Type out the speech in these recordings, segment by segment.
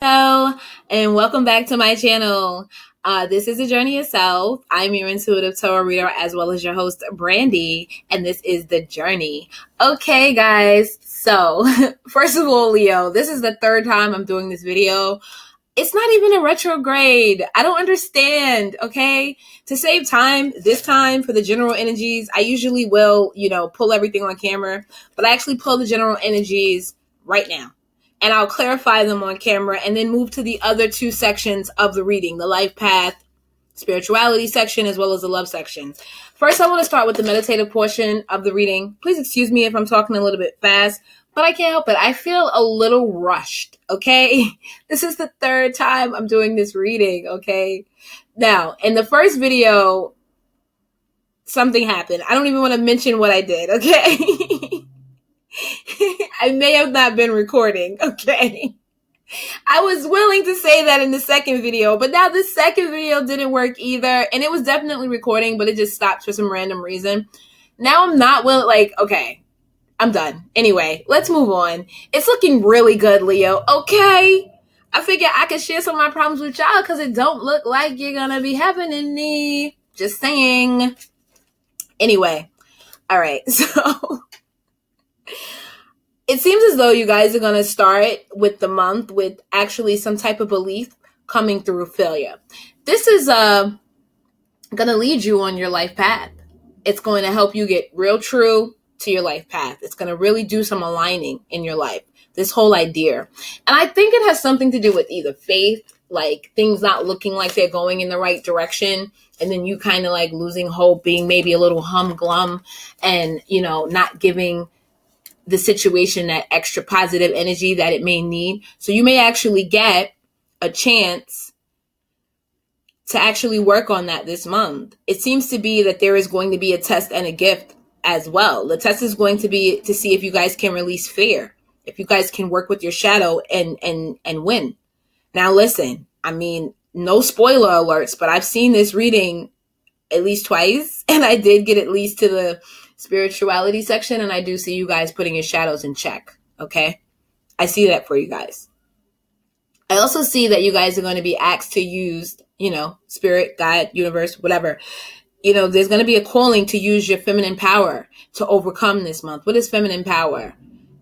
Hello, and welcome back to my channel. This is A Journey of Self. I'm your intuitive tarot reader as well as your host, Brandy, and this is The Journey. Okay, guys, so first of all, Leo, this is the third time I'm doing this video. It's not even a retrograde. I don't understand, okay? To save time, this time for the general energies, I usually will, pull everything on camera, but I actually pull the general energies right now. And I'll clarify them on camera and then move to the other two sections of the reading, the life path, spirituality section, as well as the love section. First, I want to start with the meditative portion of the reading. Please excuse me if I'm talking a little bit fast, but I can't help it. I feel a little rushed, okay? This is the third time I'm doing this reading, okay? Now, in the first video, something happened. I don't even want to mention what I did, okay? I may have not been recording, okay? I was willing to say that in the second video, but now the second video didn't work either, and it was definitely recording, but it just stopped for some random reason. Now I'm not willing, okay, I'm done. Anyway, let's move on. It's looking really good, Leo, okay? I figure I could share some of my problems with y'all because it don't look like you're gonna be having any. Just saying. Anyway, all right, so it seems as though you guys are going to start with the month with actually some type of belief coming through failure. This is going to lead you on your life path. It's going to help you get real true to your life path. It's going to really do some aligning in your life, this whole idea. And I think it has something to do with either faith, like things not looking like they're going in the right direction, and then you kind of like losing hope, being maybe a little humglum and, not giving the situation that extra positive energy that it may need. So you may actually get a chance to actually work on that this month. It seems to be that there is going to be a test and a gift as well. The test is going to be to see if you guys can release fear, if you guys can work with your shadow and win. Now listen, I mean, no spoiler alerts, but I've seen this reading at least twice, and I did get at least to the spirituality section, and I do see you guys putting your shadows in check, okay? I see that for you guys. I also see that you guys are going to be asked to use, spirit, God, universe, whatever. There's going to be a calling to use your feminine power to overcome this month. What is feminine power?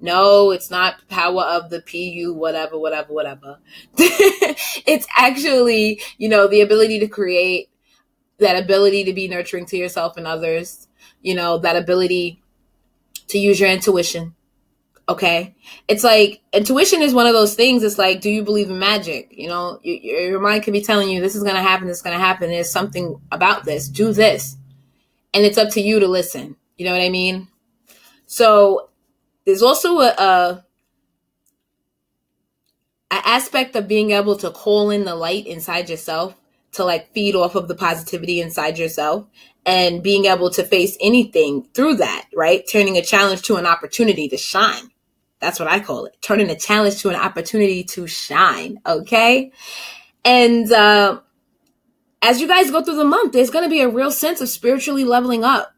No, it's not power of the PU, whatever. It's actually, the ability to create, that ability to be nurturing to yourself and others, that ability to use your intuition. Okay. It's like intuition is one of those things. It's like, do you believe in magic? Your mind could be telling you this is going to happen. This is going to happen. There's something about this. Do this. And it's up to you to listen. You know what I mean? So there's also a aspect of being able to call in the light inside yourself, to like feed off of the positivity inside yourself and being able to face anything through that, right? Turning a challenge to an opportunity to shine. That's what I call it. Turning a challenge to an opportunity to shine. Okay. And, as you guys go through the month, there's going to be a real sense of spiritually leveling up.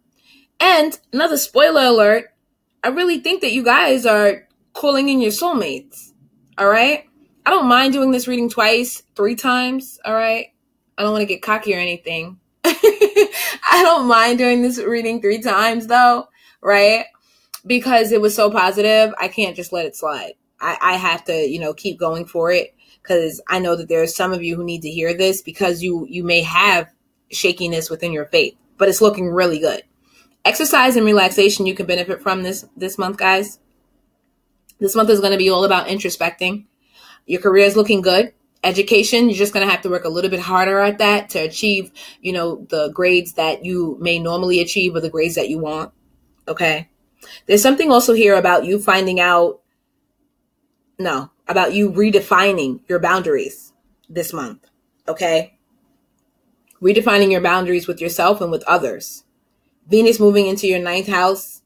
And another spoiler alert, I really think that you guys are calling in your soulmates. All right. I don't mind doing this reading twice, 3 times. All right. I don't want to get cocky or anything. I don't mind doing this reading 3 times though, right? Because it was so positive, I can't just let it slide. I have to, keep going for it because I know that there's some of you who need to hear this because you may have shakiness within your faith, but it's looking really good. Exercise and relaxation you can benefit from this month, guys. This month is going to be all about introspecting. Your career is looking good. Education, you're just going to have to work a little bit harder at that to achieve, the grades that you may normally achieve or the grades that you want. Okay. There's something also here about you about you redefining your boundaries this month. Okay. Redefining your boundaries with yourself and with others. Venus moving into your 9th house.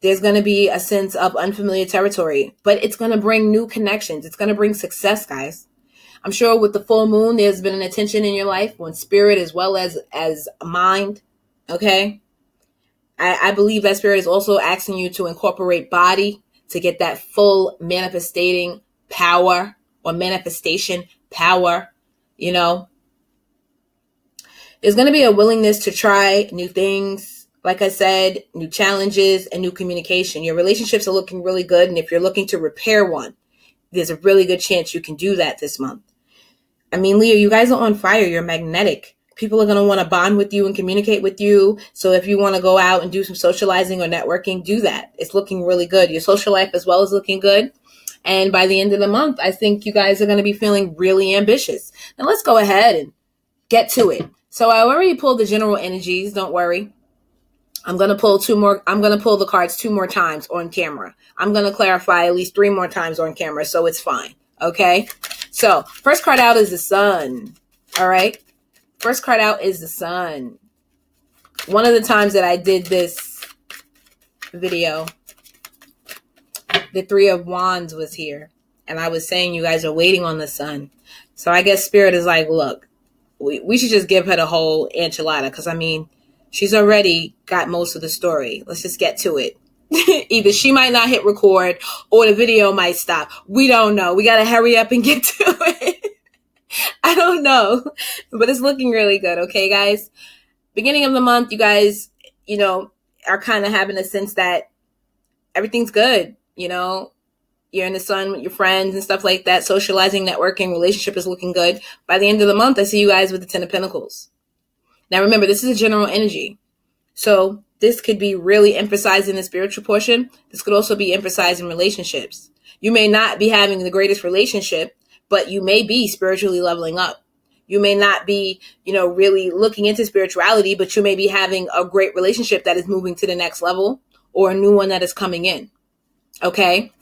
There's going to be a sense of unfamiliar territory, but it's going to bring new connections. It's going to bring success, guys. I'm sure with the full moon, there's been an attention in your life when spirit as well as mind. Okay. I believe that spirit is also asking you to incorporate body to get that full manifesting power. or manifestation power, you know. There's going to be a willingness to try new things. Like I said, new challenges and new communication. Your relationships are looking really good. And if you're looking to repair one, there's a really good chance you can do that this month. I mean, Leo, you guys are on fire. You're magnetic. People are going to want to bond with you and communicate with you. So if you want to go out and do some socializing or networking, do that. It's looking really good. Your social life as well is looking good. And by the end of the month, I think you guys are going to be feeling really ambitious. Now let's go ahead and get to it. So I already pulled the general energies. Don't worry. I'm going to pull the cards 2 more times on camera. I'm going to clarify at least 3 more times on camera. So it's fine. Okay. So first card out is the Sun. All right. First card out is the Sun. One of the times that I did this video, the 3 of Wands was here. And I was saying you guys are waiting on the Sun. So I guess Spirit is like, look, we should just give her the whole enchilada. Because, I mean, she's already got most of the story. Let's just get to it. Either she might not hit record or the video might stop. We don't know. We got to hurry up and get to it. I don't know. But it's looking really good. Okay, guys? Beginning of the month, you guys, you know, are kind of having a sense that everything's good. You know, you're in the sun with your friends and stuff like that. Socializing, networking, relationship is looking good. By the end of the month, I see you guys with the 10 of Pentacles. Now, remember, this is a general energy. So this could be really emphasized in the spiritual portion. This could also be emphasized in relationships. You may not be having the greatest relationship, but you may be spiritually leveling up. You may not be, you know, really looking into spirituality, but you may be having a great relationship that is moving to the next level or a new one that is coming in. Okay?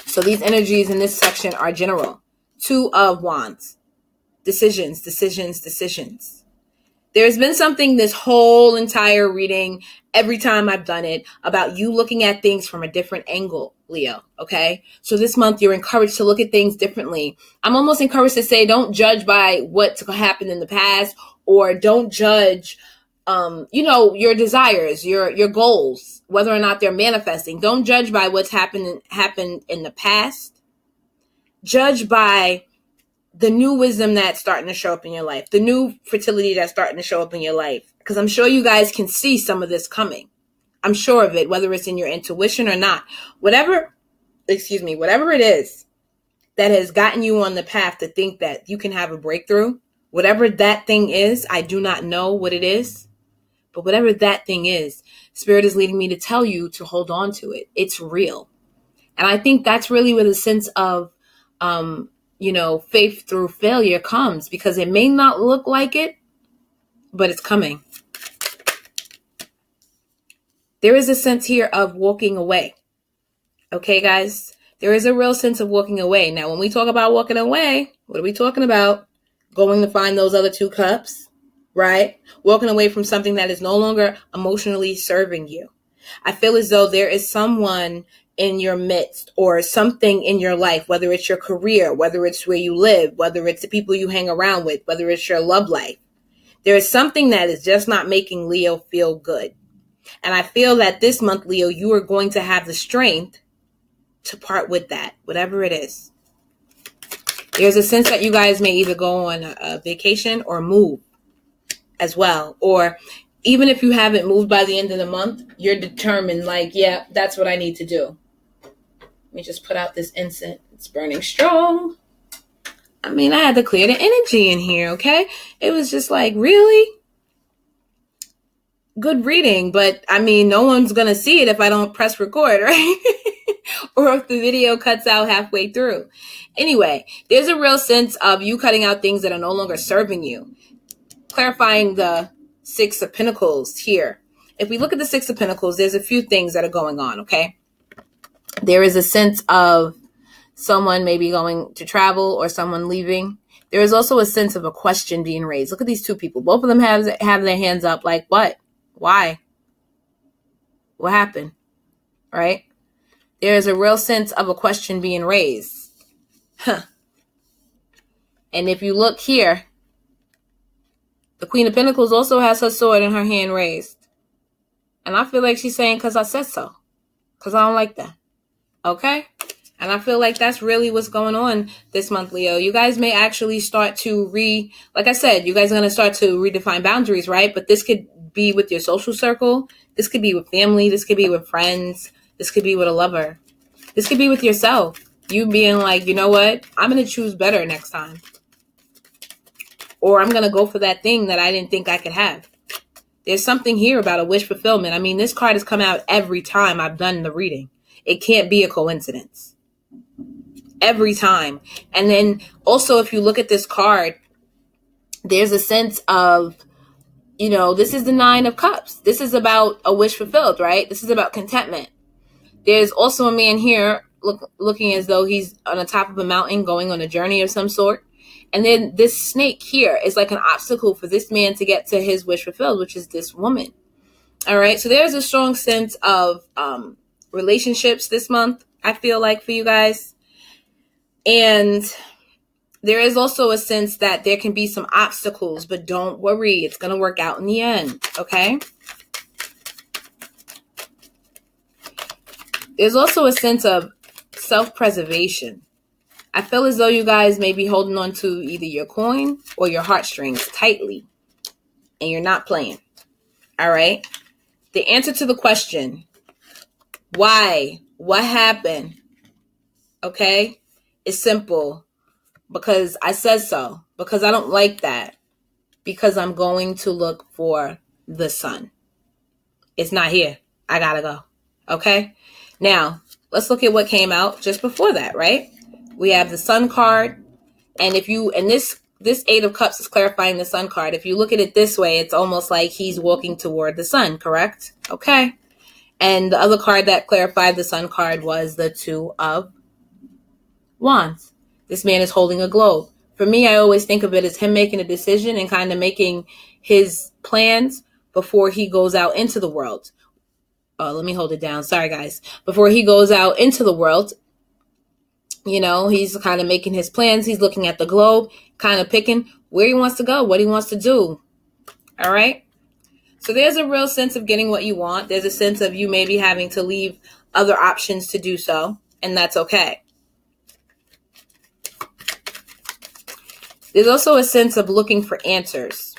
So these energies in this section are general. 2 of Wands. Decisions, decisions, decisions. There's been something this whole entire reading, every time I've done it, about you looking at things from a different angle, Leo, okay? So this month, you're encouraged to look at things differently. I'm almost encouraged to say, don't judge by what's happened in the past, or don't judge, you know, your desires, your goals, whether or not they're manifesting. Don't judge by what's happened in the past. Judge by the new wisdom that's starting to show up in your life, the new fertility that's starting to show up in your life. Because I'm sure you guys can see some of this coming. I'm sure of it, whether it's in your intuition or not. Whatever it is that has gotten you on the path to think that you can have a breakthrough, whatever that thing is, I do not know what it is, but whatever that thing is, Spirit is leading me to tell you to hold on to it. It's real. And I think that's really where the sense of, you know, faith through failure comes, because it may not look like it, but it's coming. There is a sense here of walking away. Okay, guys? There is a real sense of walking away. Now, when we talk about walking away, what are we talking about? Going to find those other 2 cups, right? Walking away from something that is no longer emotionally serving you. I feel as though there is someone in your midst or something in your life, whether it's your career, whether it's where you live, whether it's the people you hang around with, whether it's your love life. There is something that is just not making Leo feel good. And I feel that this month, Leo, you are going to have the strength to part with that, whatever it is. There's a sense that you guys may either go on a vacation or move as well. Or even if you haven't moved by the end of the month, you're determined, like, yeah, that's what I need to do. Let me just put out this incense. It's burning strong. I mean, I had to clear the energy in here, okay? It was just like, really? Good reading, but I mean, no one's going to see it if I don't press record, right? Or if the video cuts out halfway through. Anyway, there's a real sense of you cutting out things that are no longer serving you. Clarifying the 6 of Pentacles here. If we look at the 6 of Pentacles, there's a few things that are going on, okay? There is a sense of someone maybe going to travel or someone leaving. There is also a sense of a question being raised. Look at these 2 people. Both of them have their hands up like, what? Why? What happened? Right? There is a real sense of a question being raised. Huh. And if you look here, the Queen of Pentacles also has her sword in her hand raised. And I feel like she's saying, because I said so. Because I don't like that. Okay? And I feel like that's really what's going on this month, Leo. You guys may actually start to like I said, you guys are going to start to redefine boundaries, right? But this could be with your social circle. This could be with family. This could be with friends. This could be with a lover. This could be with yourself. You being like, you know what? I'm going to choose better next time. Or I'm going to go for that thing that I didn't think I could have. There's something here about a wish fulfillment. I mean, this card has come out every time I've done the reading. It can't be a coincidence. Every time. And then also, if you look at this card, there's a sense of, you know, this is the 9 of Cups. This is about a wish fulfilled, right? This is about contentment. There's also a man here looking as though he's on the top of a mountain going on a journey of some sort. And then this snake here is like an obstacle for this man to get to his wish fulfilled, which is this woman. All right. So there's a strong sense of relationships this month, I feel like, for you guys. And there is also a sense that there can be some obstacles, but don't worry. It's going to work out in the end. Okay. There's also a sense of self-preservation. I feel as though you guys may be holding on to either your coin or your heartstrings tightly, and you're not playing. All right. The answer to the question, why, what happened? Okay. It's simple. Because I said so. Because I don't like that. Because I'm going to look for the sun. It's not here. I gotta go. Okay. Now, let's look at what came out just before that, right? We have the Sun card. And this 8 of Cups is clarifying the Sun card. If you look at it this way, it's almost like he's walking toward the sun, correct? Okay. And the other card that clarified the Sun card was the 2 of Wands. This man is holding a globe. For me, I always think of it as him making a decision and kind of making his plans before he goes out into the world. Oh, let me hold it down. Sorry, guys. Before he goes out into the world, you know, he's kind of making his plans. He's looking at the globe, kind of picking where he wants to go, what he wants to do. All right. So there's a real sense of getting what you want. There's a sense of you maybe having to leave other options to do so. And that's okay. There's also a sense of looking for answers.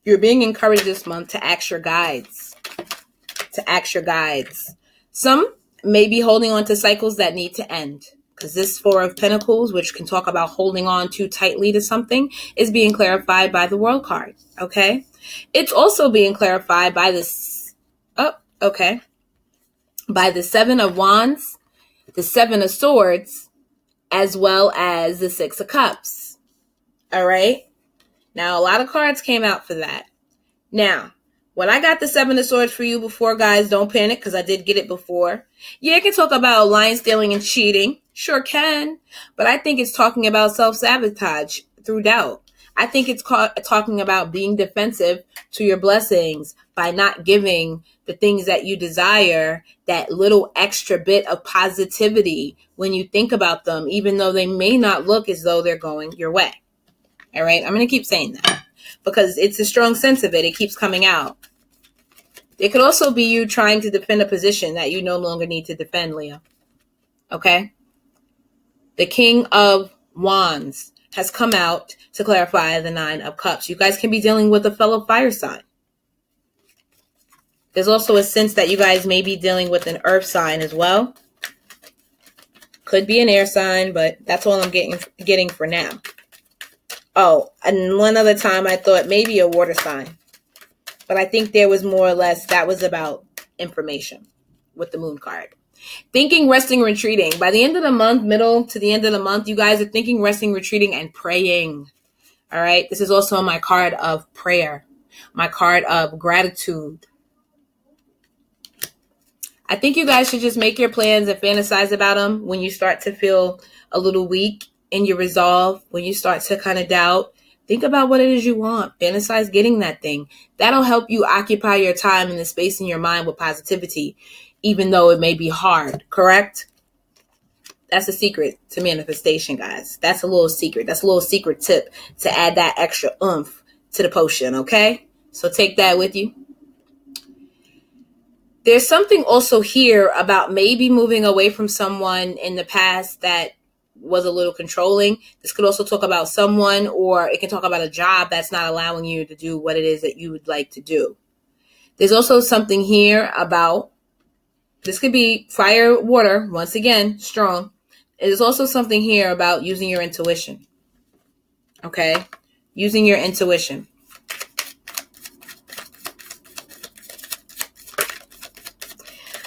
You're being encouraged this month to ask your guides. Some may be holding on to cycles that need to end. Because this 4 of Pentacles, which can talk about holding on too tightly to something, is being clarified by the World card. Okay. It's also being clarified by this. By the 7 of Wands, the 7 of Swords, as well as the 6 of Cups. All right. Now, a lot of cards came out for that. Now, when I got the 7 of Swords for you before, guys, don't panic because I did get it before. Yeah, it can talk about lying, stealing, and cheating. Sure can. But I think it's talking about self-sabotage through doubt. I think it's talking about being defensive to your blessings by not giving the things that you desire that little extra bit of positivity when you think about them, even though they may not look as though they're going your way. All right. I'm going to keep saying that because it's a strong sense of it. It keeps coming out. It could also be you trying to defend a position that you no longer need to defend, Leo. Okay. The King of Wands has come out to clarify the 9 of Cups. You guys can be dealing with a fellow fire sign. There's also a sense that you guys may be dealing with an earth sign as well. Could be an air sign, but that's all I'm getting for now. Oh, and one other time I thought maybe a water sign. But I think there was more or less, that was about information with the Moon card. Thinking, resting, retreating. By the end of the month, middle to the end of the month, you guys are thinking, resting, retreating, and praying. All right. This is also my card of prayer, my card of gratitude. I think you guys should just make your plans and fantasize about them when you start to feel a little weak in your resolve, when you start to kind of doubt. Think about what it is you want. Fantasize getting that thing. That'll help you occupy your time and the space in your mind with positivity, even though it may be hard, correct? That's a secret to manifestation, guys. That's a little secret. That's a little secret tip to add that extra oomph to the potion, okay? So take that with you. There's something also here about maybe moving away from someone in the past that was a little controlling. This could also talk about someone, or it can talk about a job that's not allowing you to do what it is that you would like to do. There's also something here about, this could be fire, water, once again, strong. There's also something here about using your intuition. Okay? Using your intuition.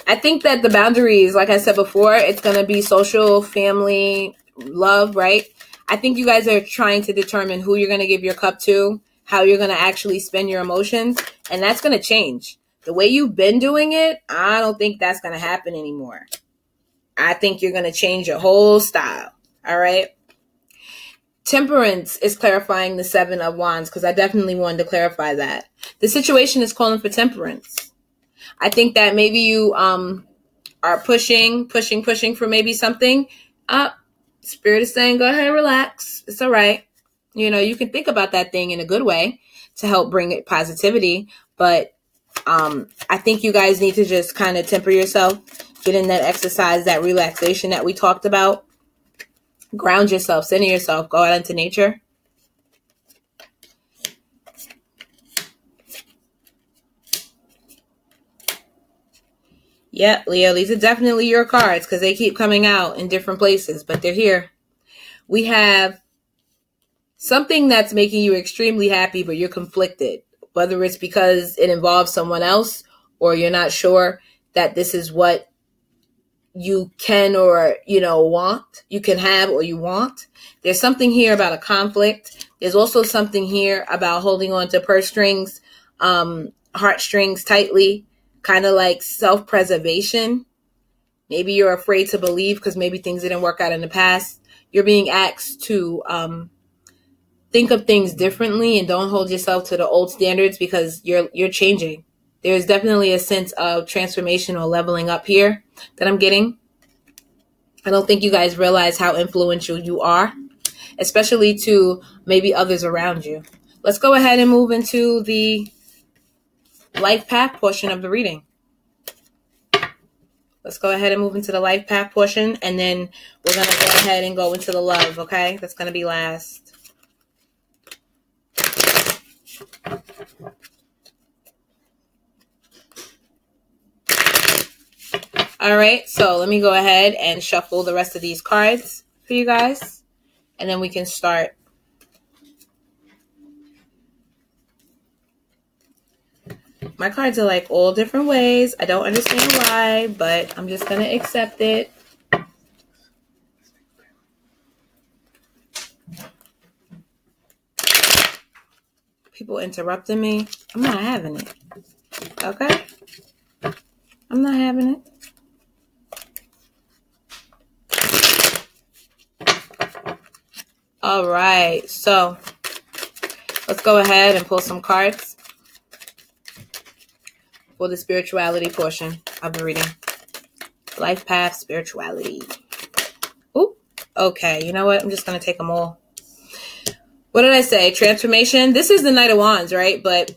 I think that the boundaries, like I said before, it's going to be social, family, love, right? I think you guys are trying to determine who you're going to give your cup to, how you're going to actually spend your emotions, and that's going to change. The way you've been doing it, I don't think that's going to happen anymore. I think you're going to change your whole style, all right? Temperance is clarifying the 7 of Wands, because I definitely wanted to clarify that. The situation is calling for temperance. I think that maybe you are pushing for maybe something. Spirit is saying, go ahead and relax. It's all right. You know, you can think about that thing in a good way to help bring it positivity. But I think you guys need to just kind of temper yourself, get in that exercise, that relaxation that we talked about. Ground yourself, center yourself, go out into nature. Yep, Leo, these are definitely your cards because they keep coming out in different places, but they're here. We have something that's making you extremely happy, but you're conflicted, whether it's because it involves someone else or you're not sure that this is what you can or, want, you can have or you want. There's something here about a conflict. There's also something here about holding on to purse strings, heartstrings tightly. Kind of like self-preservation. Maybe you're afraid to believe because maybe things didn't work out in the past. You're being asked to think of things differently and don't hold yourself to the old standards because you're changing. There's definitely a sense of transformation or leveling up here that I'm getting. I don't think you guys realize how influential you are, especially to maybe others around you. Let's go ahead and move into the life path portion of the reading. Let's go ahead and move into the life path portion, and then we're going to go ahead and go into the love, okay? That's going to be last. All right, so let me go ahead and shuffle the rest of these cards for you guys, and then we can start. My cards are like all different ways. I don't understand why, but I'm just going to accept it. People interrupting me. I'm not having it. Okay? I'm not having it. All right. So let's go ahead and pull some cards for the spirituality portion of the reading. Life path, spirituality. Ooh, okay. You know what? I'm just going to take them all. What did I say? Transformation. This is the Knight of Wands, right? But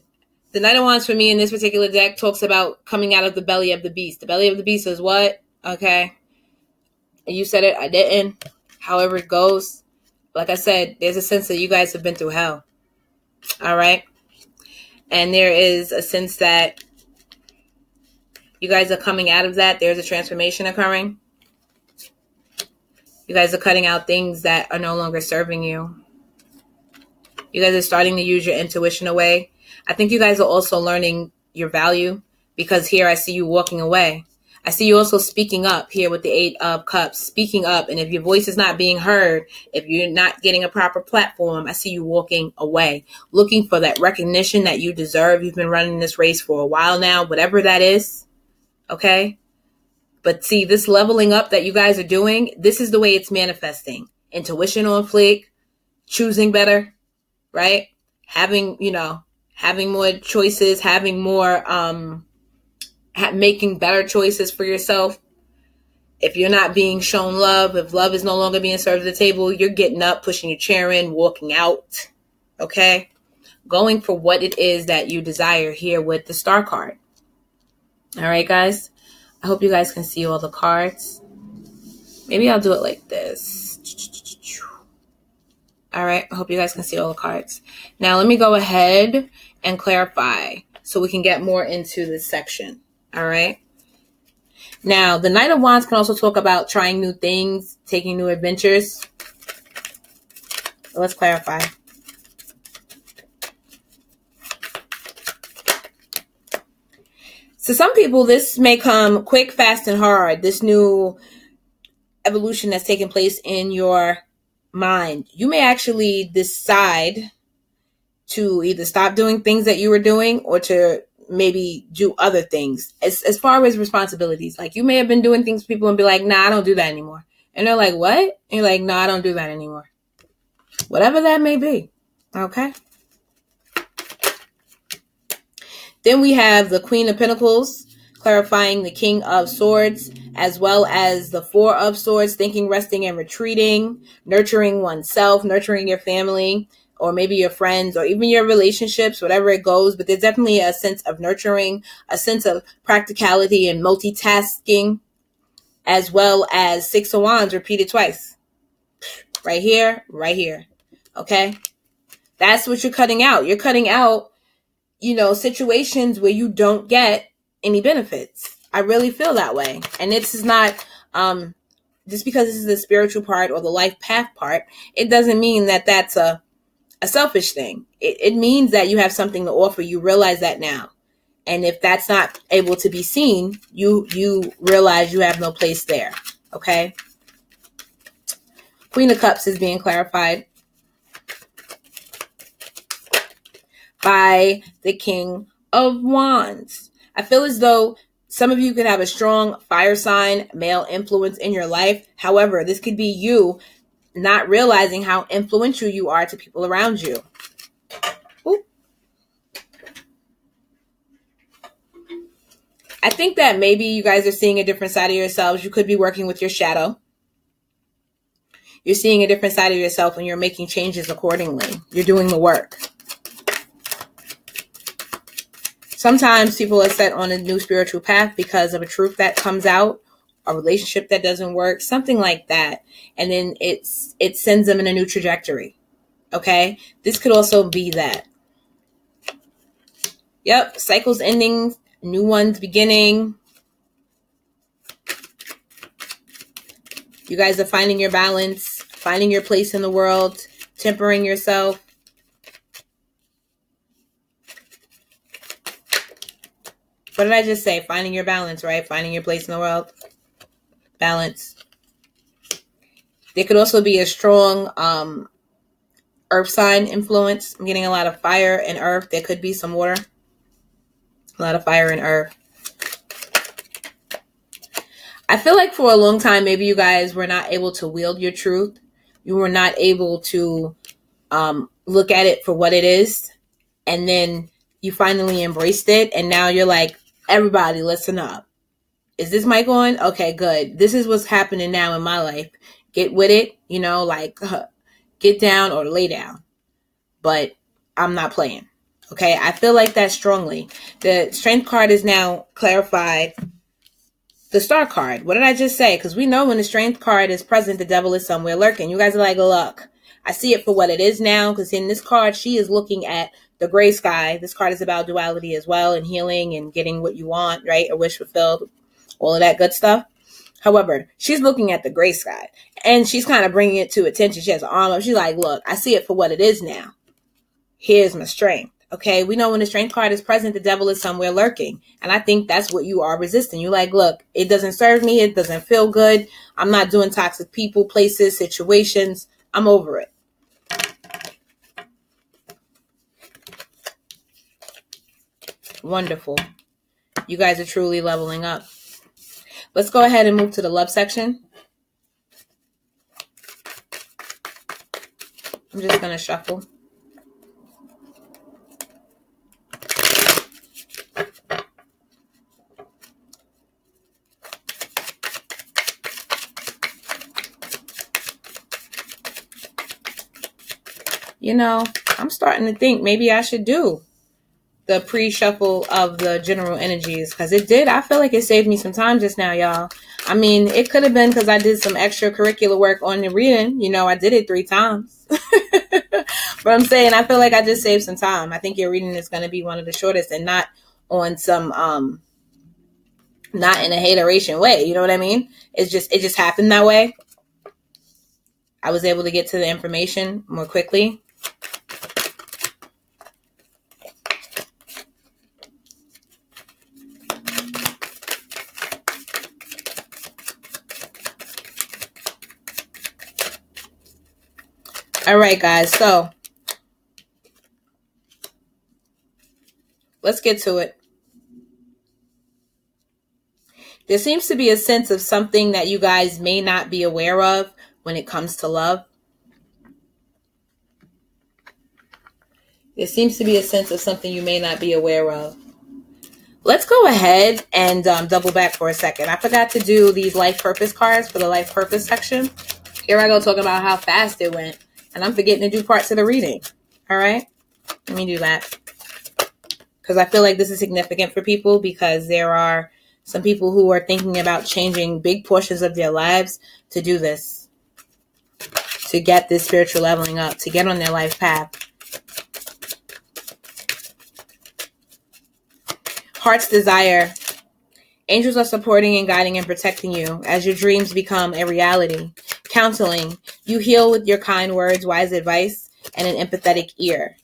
the Knight of Wands for me in this particular deck talks about coming out of the belly of the beast. The belly of the beast is what? Okay. You said it. I didn't. However it goes. Like I said, there's a sense that you guys have been through hell. All right. And there is a sense that you guys are coming out of that. There's a transformation occurring. You guys are cutting out things that are no longer serving you. You guys are starting to use your intuition away. I think you guys are also learning your value because here I see you walking away. I see you also speaking up here with the 8 of Cups, speaking up. And if your voice is not being heard, if you're not getting a proper platform, I see you walking away, looking for that recognition that you deserve. You've been running this race for a while now, whatever that is. Okay. But see, this leveling up that you guys are doing, this is the way it's manifesting. Intuition on fleek, choosing better, right? Having more choices, having more, making better choices for yourself. If you're not being shown love, if love is no longer being served at the table, you're getting up, pushing your chair in, walking out. Okay. Going for what it is that you desire here with the Star card. All right, guys. I hope you guys can see all the cards. Maybe I'll do it like this. All right. I hope you guys can see all the cards. Now, let me go ahead and clarify so we can get more into this section. All right. Now, the Knight of Wands can also talk about trying new things, taking new adventures. So let's clarify. So some people, this may come quick, fast, and hard. This new evolution that's taking place in your mind. You may actually decide to either stop doing things that you were doing or to maybe do other things. As far as responsibilities, like you may have been doing things for people and be like, nah, I don't do that anymore. And they're like, what? And you're like, no, I don't do that anymore. Whatever that may be. Okay. Then we have the Queen of Pentacles, clarifying the King of Swords, as well as the Four of Swords, thinking, resting, and retreating, nurturing oneself, nurturing your family, or maybe your friends, or even your relationships, whatever it goes. But there's definitely a sense of nurturing, a sense of practicality and multitasking, as well as Six of Wands repeated twice. Right here, right here. Okay? That's what you're cutting out. You're cutting out, situations where you don't get any benefits. I really feel that way. And this is not, just because this is the spiritual part or the life path part, it doesn't mean that that's a selfish thing. It means that you have something to offer. You realize that now. And if that's not able to be seen, you realize you have no place there. Okay? Queen of Cups is being clarified by the King of Wands. I feel as though some of you could have a strong fire sign, male influence in your life. However, this could be you not realizing how influential you are to people around you. Ooh. I think that maybe you guys are seeing a different side of yourselves. You could be working with your shadow. You're seeing a different side of yourself and you're making changes accordingly. You're doing the work. Sometimes people are set on a new spiritual path because of a truth that comes out, a relationship that doesn't work, something like that. And then it sends them in a new trajectory. Okay? This could also be that. Yep. Cycles ending, new ones beginning. You guys are finding your balance, finding your place in the world, tempering yourself. What did I just say? Finding your balance, right? Finding your place in the world. Balance. There could also be a strong earth sign influence. I'm getting a lot of fire and earth. There could be some water. A lot of fire and earth. I feel like for a long time, maybe you guys were not able to wield your truth. You were not able to look at it for what it is. And then you finally embraced it. And now you're like, everybody, listen up. Is this mic on? Okay, good. This is what's happening now in my life. Get with it, get down or lay down. But I'm not playing. Okay, I feel like that strongly. The Strength card is now clarified. The Star card. What did I just say? Because we know when the Strength card is present, the devil is somewhere lurking. You guys are like, look, I see it for what it is now. Because in this card, she is looking at the gray sky. This card is about duality as well, and healing and getting what you want, right? A wish fulfilled, all of that good stuff. However, she's looking at the gray sky and she's kind of bringing it to attention. She has an arm up. She's like, look, I see it for what it is now. Here's my strength. Okay. We know when the Strength card is present, the devil is somewhere lurking. And I think that's what you are resisting. You're like, look, it doesn't serve me. It doesn't feel good. I'm not doing toxic people, places, situations. I'm over it. Wonderful. You guys are truly leveling up. Let's go ahead and move to the love section. I'm just going to shuffle. I'm starting to think maybe I should do the pre-shuffle of the general energies, because it did. I feel like it saved me some time just now, y'all. I mean, it could have been because I did some extracurricular work on the reading. You know, I did it 3 times. But I'm saying I feel like I just saved some time. I think your reading is going to be one of the shortest, and not on some not in a hateration way. You know what I mean? It just happened that way. I was able to get to the information more quickly. All right, guys. So let's get to it. There seems to be a sense of something that you guys may not be aware of when it comes to love. There seems to be a sense of something you may not be aware of. Let's go ahead and double back for a second. I forgot to do these life purpose cards for the life purpose section. Here I go talking about how fast it went. And I'm forgetting to do parts of the reading. All right. Let me do that. Because I feel like this is significant for people, because there are some people who are thinking about changing big portions of their lives to do this. To get this spiritual leveling up. To get on their life path. Heart's desire. Angels are supporting and guiding and protecting you as your dreams become a reality. Counseling. You heal with your kind words, wise advice, and an empathetic ear.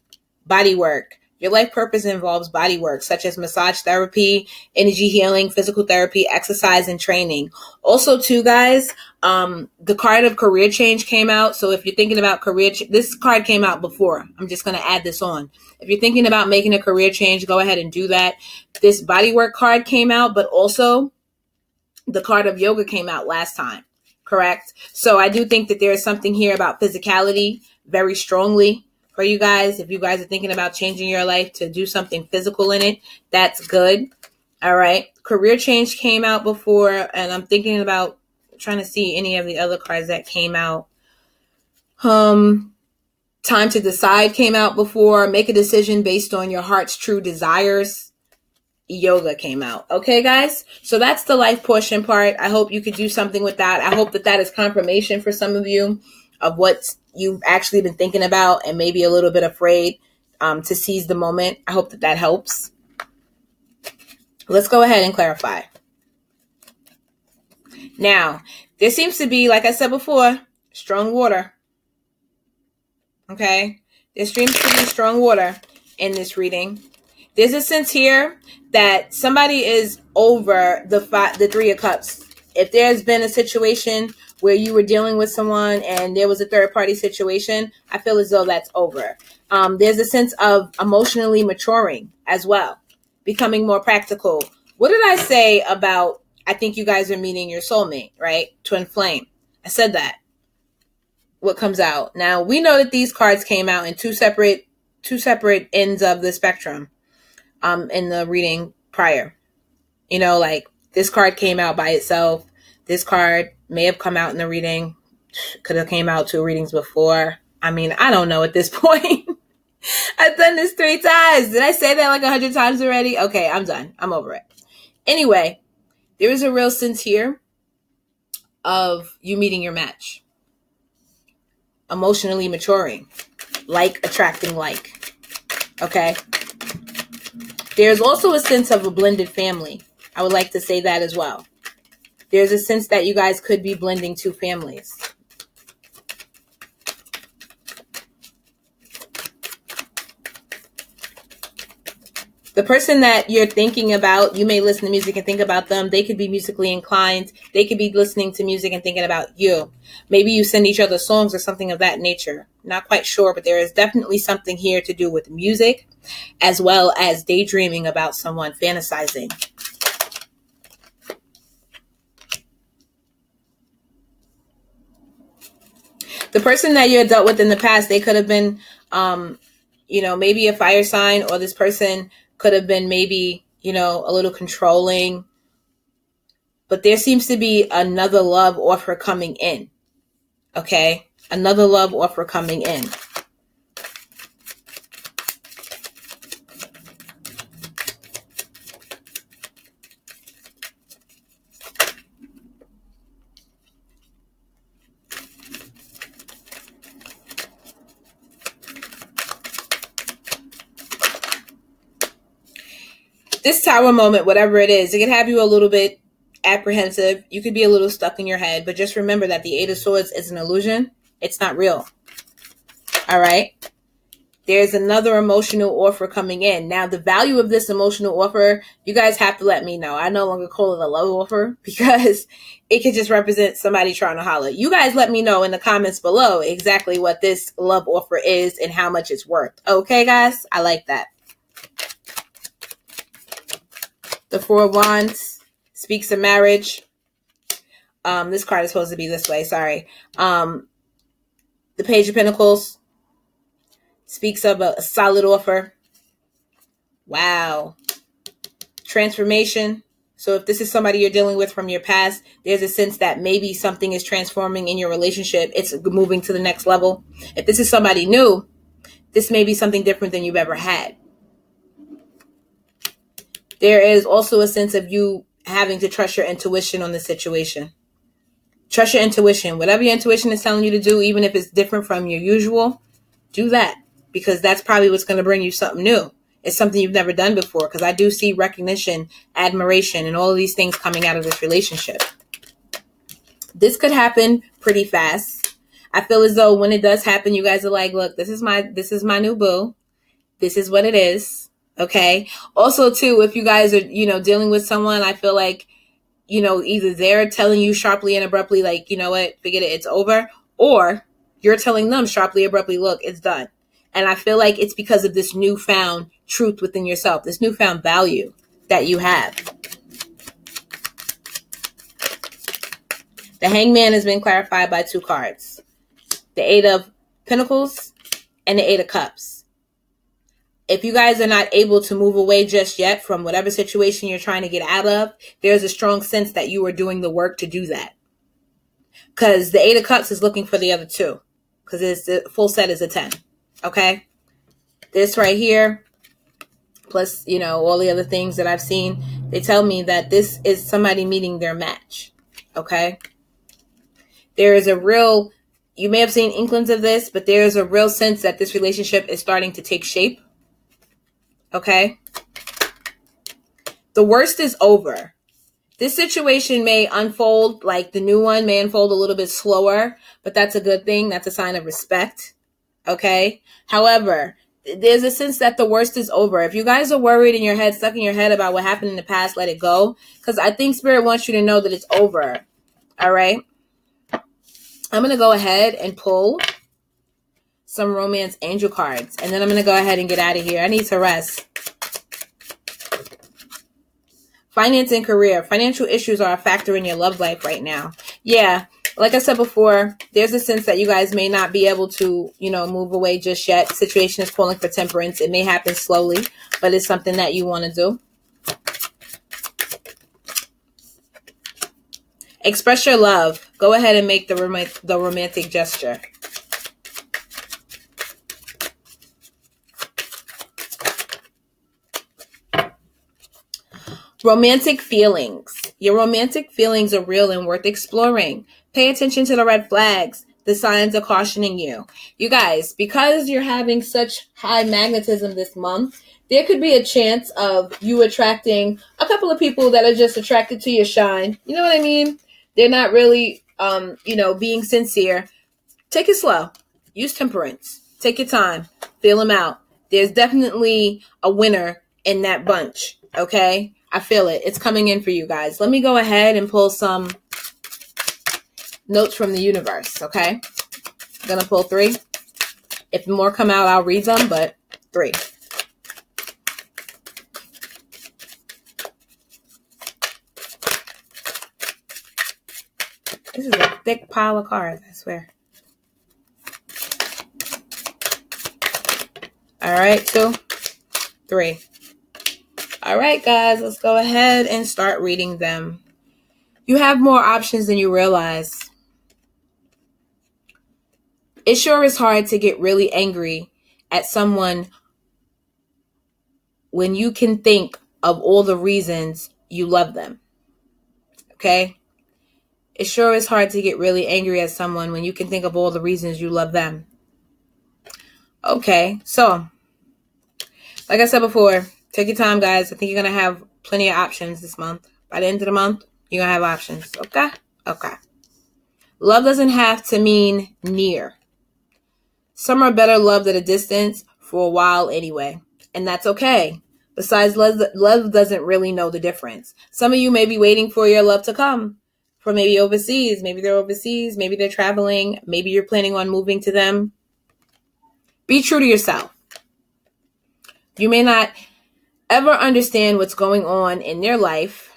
Body work. Your life purpose involves body work, such as massage therapy, energy healing, physical therapy, exercise, and training. Also, too, guys, the card of career change came out. So if you're thinking about this card came out before. I'm just going to add this on. If you're thinking about making a career change, go ahead and do that. This body work card came out, but also the card of yoga came out last time. Correct? So I do think that there is something here about physicality very strongly for you guys. If you guys are thinking about changing your life to do something physical in it, that's good. All right. Career change came out before, and I'm thinking about trying to see any of the other cards that came out. Time to decide came out before. Make a decision based on your heart's true desires. Yoga came out. Okay, guys? So that's the life portion part. I hope you could do something with that. I hope that is confirmation for some of you of what you've actually been thinking about and maybe a little bit afraid to seize the moment. I hope that helps. Let's go ahead and clarify. Now, there seems to be, like I said before, strong water. Okay? There seems to be strong water in this reading. There's a sense here that somebody is over the 3 of Cups. If there's been a situation where you were dealing with someone and there was a third party situation, I feel as though that's over. There's a sense of emotionally maturing as well, becoming more practical. What did I say about, I think you guys are meeting your soulmate, right? Twin flame. I said that. What comes out? Now, we know that these cards came out in two separate ends of the spectrum. In the reading prior, you know, like this card came out by itself. This card may have come out in the reading, could have came out 2 readings before. I mean, I don't know at this point. I've done this 3 times. Did I say that like 100 times already? Okay, I'm done. I'm over it. Anyway, there is a real sense here of you meeting your match. Emotionally maturing. Like attracting like. Okay? There's also a sense of a blended family. I would like to say that as well. There's a sense that you guys could be blending 2 families. The person that you're thinking about, you may listen to music and think about them. They could be musically inclined. They could be listening to music and thinking about you. Maybe you send each other songs or something of that nature. Not quite sure, but there is definitely something here to do with music, as well as daydreaming about someone, fantasizing. The person that you dealt with in the past, they could have been, maybe a fire sign, or this person could have been maybe, a little controlling. But there seems to be another love offer coming in. Okay? Another love offer coming in. This tower moment, whatever it is, it can have you a little bit apprehensive. You could be a little stuck in your head, but just remember that the Eight of Swords is an illusion. It's not real. All right. There's another emotional offer coming in. Now, the value of this emotional offer, you guys have to let me know. I no longer call it a love offer because it could just represent somebody trying to holler. You guys let me know in the comments below exactly what this love offer is and how much it's worth. Okay, guys? I like that. The Four of Wands speaks of marriage. This card is supposed to be this way. Sorry. The Page of Pentacles speaks of a solid offer. Wow. Transformation. So if this is somebody you're dealing with from your past, there's a sense that maybe something is transforming in your relationship. It's moving to the next level. If this is somebody new, this may be something different than you've ever had. There is also a sense of you having to trust your intuition on the situation. Trust your intuition. Whatever your intuition is telling you to do, even if it's different from your usual, do that. Because that's probably what's going to bring you something new. It's something you've never done before. Because I do see recognition, admiration, and all of these things coming out of this relationship. This could happen pretty fast. I feel as though when it does happen, you guys are like, look, this is my new boo. This is what it is. Okay. Also, too, if you guys are, dealing with someone, I feel like, either they're telling you sharply and abruptly, like, you know what, forget it, it's over. Or you're telling them sharply, abruptly, look, it's done. And I feel like it's because of this newfound truth within yourself, this newfound value that you have. The Hangman has been clarified by two cards. The Eight of Pentacles and the Eight of Cups. If you guys are not able to move away just yet from whatever situation you're trying to get out of, there's a strong sense that you are doing the work to do that. Because the Eight of Cups is looking for the other two. Because the full set is a 10. Okay, this right here, plus, all the other things that I've seen, they tell me that this is somebody meeting their match. Okay, there is a real, you may have seen inklings of this, but there is a real sense that this relationship is starting to take shape. Okay, the worst is over. This situation may unfold, like the new one may unfold a little bit slower, but that's a good thing. That's a sign of respect. Okay. However, there's a sense that the worst is over. If you guys are worried in your head, stuck in your head about what happened in the past, let it go. Because I think Spirit wants you to know that it's over. All right. I'm going to go ahead and pull some romance angel cards. And then I'm going to go ahead and get out of here. I need to rest. Finance and career. Financial issues are a factor in your love life right now. Yeah. Like I said before, there's a sense that you guys may not be able to, move away just yet. Situation is calling for temperance. It may happen slowly, but it's something that you want to do. Express your love. Go ahead and make the romantic gesture. Romantic feelings. Your romantic feelings are real and worth exploring. Pay attention to the red flags. The signs are cautioning you. You guys, because you're having such high magnetism this month, there could be a chance of you attracting a couple of people that are just attracted to your shine. You know what I mean? They're not really, being sincere. Take it slow. Use temperance. Take your time. Feel them out. There's definitely a winner in that bunch. Okay? I feel it. It's coming in for you guys. Let me go ahead and pull some notes from the universe, okay? I'm going to pull 3. If more come out, I'll read them, but 3. This is a thick pile of cards, I swear. All right, 2, 3. All right, guys, let's go ahead and start reading them. You have more options than you realize. It sure is hard to get really angry at someone when you can think of all the reasons you love them. Okay? It sure is hard to get really angry at someone when you can think of all the reasons you love them. Okay, so, like I said before, Take your time, guys. I think you're going to have plenty of options this month. By the end of the month, you're going to have options. Okay? Okay. Love doesn't have to mean near. Some are better loved at a distance for a while anyway. And that's okay. Besides, love doesn't really know the difference. Some of you may be waiting for your love to come from maybe overseas. Maybe they're overseas. Maybe they're traveling. Maybe you're planning on moving to them. Be true to yourself. You may not ever understand what's going on in their life,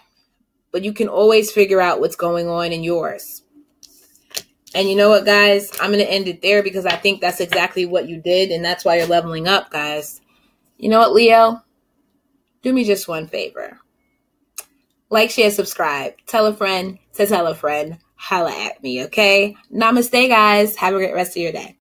but you can always figure out what's going on in yours. And you know what, guys? I'm going to end it there because I think that's exactly what you did, and that's why you're leveling up, guys. You know what, Leo? Do me just one favor. Like, share, subscribe. Tell a friend to tell a friend. Holla at me, okay? Namaste, guys. Have a great rest of your day.